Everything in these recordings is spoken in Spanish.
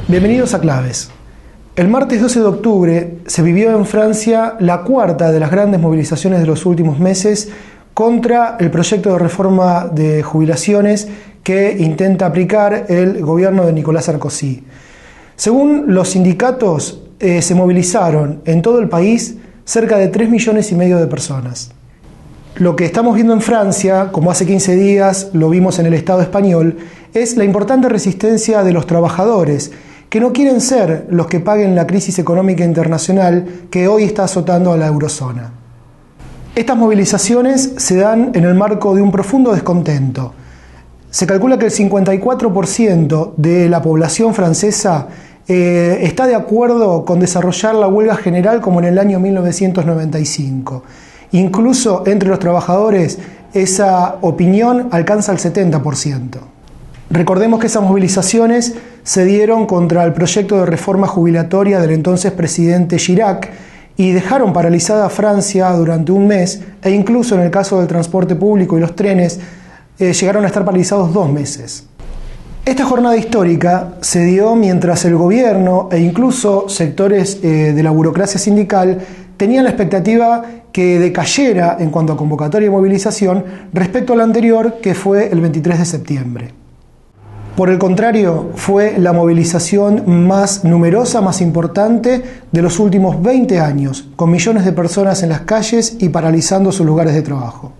Bienvenidos a Claves. El martes 12 de octubre se vivió en Francia la cuarta de las grandes movilizaciones de los últimos meses contra el proyecto de reforma de jubilaciones que intenta aplicar el gobierno de Nicolas Sarkozy. Según los sindicatos, se movilizaron en todo el país cerca de 3,5 millones de personas. Lo que estamos viendo en Francia, como hace 15 días lo vimos en el Estado español, es la importante resistencia de los trabajadores, que no quieren ser los que paguen la crisis económica internacional que hoy está azotando a la eurozona. Estas movilizaciones se dan en el marco de un profundo descontento. Se calcula que el 54% de la población francesa está de acuerdo con desarrollar la huelga general como en el año 1995. Incluso entre los trabajadores esa opinión alcanza el 70%. Recordemos que esas movilizaciones se dieron contra el proyecto de reforma jubilatoria del entonces presidente Chirac y dejaron paralizada a Francia durante un mes, e incluso en el caso del transporte público y los trenes llegaron a estar paralizados 2 meses. Esta jornada histórica se dio mientras el gobierno e incluso sectores de la burocracia sindical tenían la expectativa que decayera en cuanto a convocatoria y movilización respecto a la anterior, que fue el 23 de septiembre. Por el contrario, fue la movilización más numerosa, más importante de los últimos 20 años, con millones de personas en las calles y paralizando sus lugares de trabajo.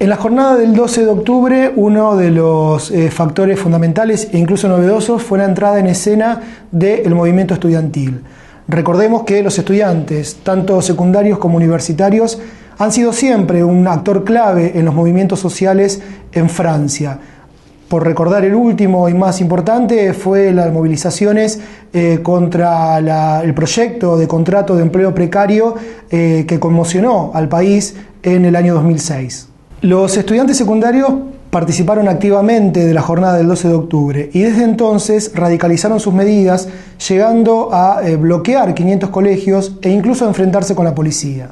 En la jornada del 12 de octubre, uno de los factores fundamentales e incluso novedosos fue la entrada en escena del movimiento estudiantil. Recordemos que los estudiantes, tanto secundarios como universitarios, han sido siempre un actor clave en los movimientos sociales en Francia. Por recordar el último y más importante fue las movilizaciones contra el proyecto de contrato de empleo precario que conmocionó al país en el año 2006. Los estudiantes secundarios participaron activamente de la jornada del 12 de octubre y desde entonces radicalizaron sus medidas, llegando a bloquear 500 colegios e incluso a enfrentarse con la policía.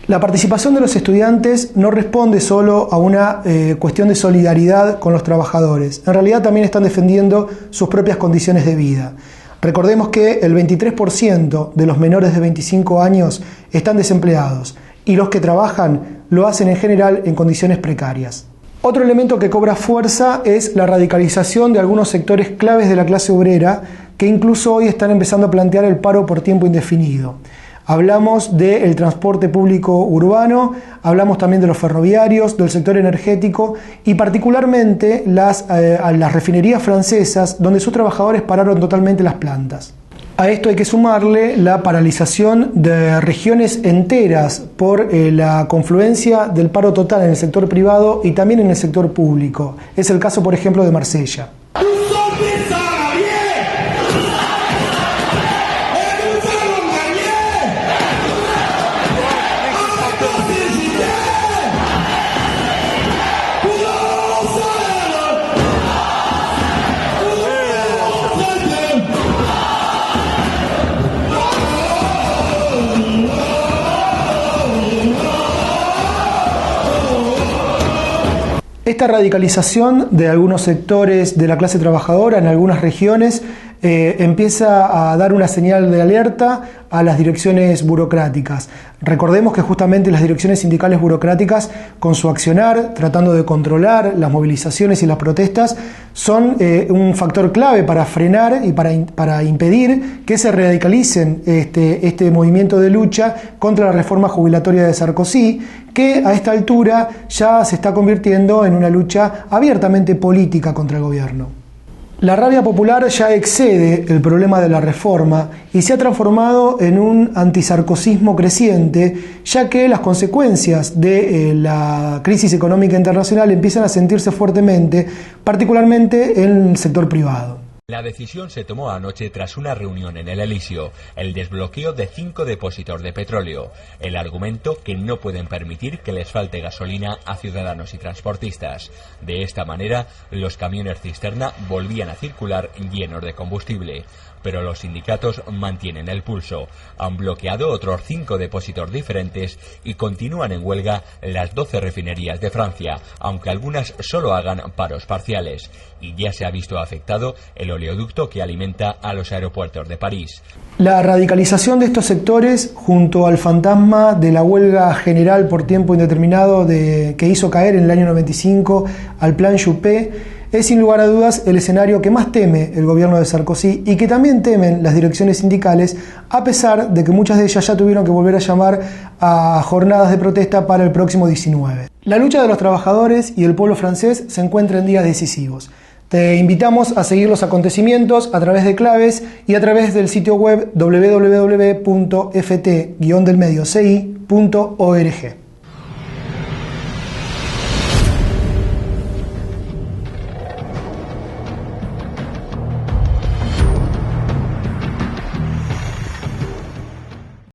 La participación de los estudiantes no responde solo a una cuestión de solidaridad con los trabajadores. En realidad también están defendiendo sus propias condiciones de vida. Recordemos que el 23% de los menores de 25 años están desempleados y los que trabajan lo hacen en general en condiciones precarias. Otro elemento que cobra fuerza es la radicalización de algunos sectores claves de la clase obrera que incluso hoy están empezando a plantear el paro por tiempo indefinido. Hablamos del transporte público urbano, hablamos también de los ferroviarios, del sector energético y particularmente las refinerías francesas, donde sus trabajadores pararon totalmente las plantas. A esto hay que sumarle la paralización de regiones enteras por la confluencia del paro total en el sector privado y también en el sector público. Es el caso, por ejemplo, de Marsella. Esta radicalización de algunos sectores de la clase trabajadora en algunas regiones empieza a dar una señal de alerta a las direcciones burocráticas. Recordemos que justamente las direcciones sindicales burocráticas, con su accionar, tratando de controlar las movilizaciones y las protestas, son un factor clave para frenar y para impedir que se radicalicen este movimiento de lucha contra la reforma jubilatoria de Sarkozy, que a esta altura ya se está convirtiendo en una lucha abiertamente política contra el gobierno. La rabia popular ya excede el problema de la reforma y se ha transformado en un antisarcosismo creciente, ya que las consecuencias de la crisis económica internacional empiezan a sentirse fuertemente, particularmente en el sector privado. La decisión se tomó anoche tras una reunión en el Elíseo, el desbloqueo de 5 depósitos de petróleo, el argumento que no pueden permitir que les falte gasolina a ciudadanos y transportistas. De esta manera, los camiones cisterna volvían a circular llenos de combustible. Pero los sindicatos mantienen el pulso. Han bloqueado otros 5 depósitos diferentes y continúan en huelga las 12 refinerías de Francia, aunque algunas solo hagan paros parciales. Y ya se ha visto afectado el oleoducto que alimenta a los aeropuertos de París. La radicalización de estos sectores, junto al fantasma de la huelga general por tiempo indeterminado que hizo caer en el año 95 al Plan Juppé, es sin lugar a dudas el escenario que más teme el gobierno de Sarkozy y que también temen las direcciones sindicales, a pesar de que muchas de ellas ya tuvieron que volver a llamar a jornadas de protesta para el próximo 19. La lucha de los trabajadores y el pueblo francés se encuentra en días decisivos. Te invitamos a seguir los acontecimientos a través de Claves y a través del sitio web www.ft-delmedioci.org.